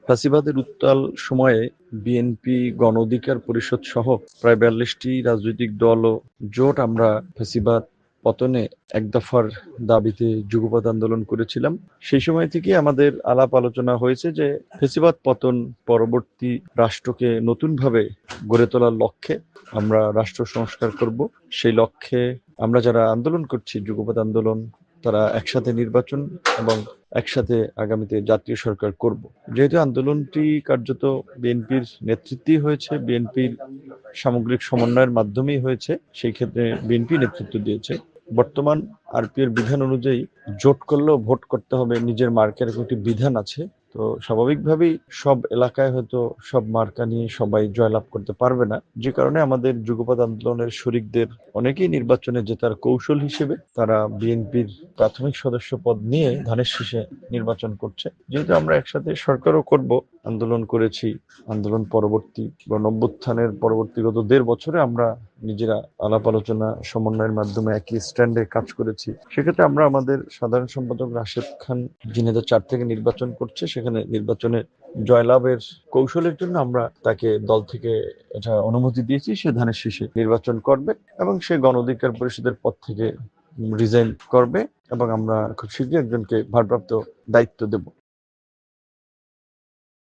ফ্যাসিবাদের উত্তাল সময়ে বিএনপি, গণ অধিকার পরিষদ সহ প্রায় ৪২টি রাজনৈতিক দল ও জোট আমরা ফ্যাসিবাদ পতনে এক দফার দাবিতে যুগপৎ আন্দোলন করেছিলাম। সেই সময় থেকে আমাদের আলাপ আলোচনা হয়েছে যে ফ্যাসিবাদ পতন পরবর্তী রাষ্ট্রকে নতুনভাবে গড়ে তোলার লক্ষ্যে আমরা রাষ্ট্র সংস্কার করব। সেই লক্ষ্যে আমরা যারা আন্দোলন করছি, যুগপৎ আন্দোলন, তারা একসাথে নির্বাচন এবং একসাথে আগামীতে জাতীয় সরকার করব। যেহেতু আন্দোলনটি কার্যত বিএনপির নেতৃত্বেই হয়েছে, বিএনপির সামগ্রিক সমন্বয়ের মাধ্যমেই হয়েছে, সেই ক্ষেত্রে বিএনপি নেতৃত্ব দিয়েছে। বর্তমান আরপি এর বিধান অনুযায়ী জোট করলেও ভোট করতে হবে, নিজের মার্কের একটি বিধান আছে। তো স্বাভাবিকভাবেই সব এলাকায় হয়তো সব মার্কা নিয়ে সবাই জয়লাভ করতে পারবে না, যে কারণে আমাদের যুগপৎ আন্দোলনের শরিকদের অনেকেই নির্বাচনে জেতার কৌশল হিসেবে তারা বিএনপির প্রাথমিক সদস্য পদ নিয়ে ধানের শীষে নির্বাচন করছে। যেহেতু আমরা একসাথে সরকারও করব, আন্দোলন করেছি, আন্দোলন পরবর্তী গণঅভ্যুত্থানের পরবর্তী গত ১.৫ বছরে আমরা নিজেরা আলাপ আলোচনা সমন্বয়ের মাধ্যমে একই স্ট্যান্ডে কাজ করেছি। সেক্ষেত্রে আমরা আমাদের সাধারণ সম্পাদক রাশেদ খান ঝিনাইদহ ৪ থেকে নির্বাচন করছে, সেখানে নির্বাচনে জয়লাভের কৌশলের জন্য আমরা তাকে দল থেকে এটা অনুমতি দিয়েছি, সে ধানের শীষে নির্বাচন করবে এবং সে গণ অধিকার পরিষদের পদ থেকে রিজাইন করবে এবং আমরা খুব শীঘ্রই একজনকে ভারপ্রাপ্ত দায়িত্ব দেব।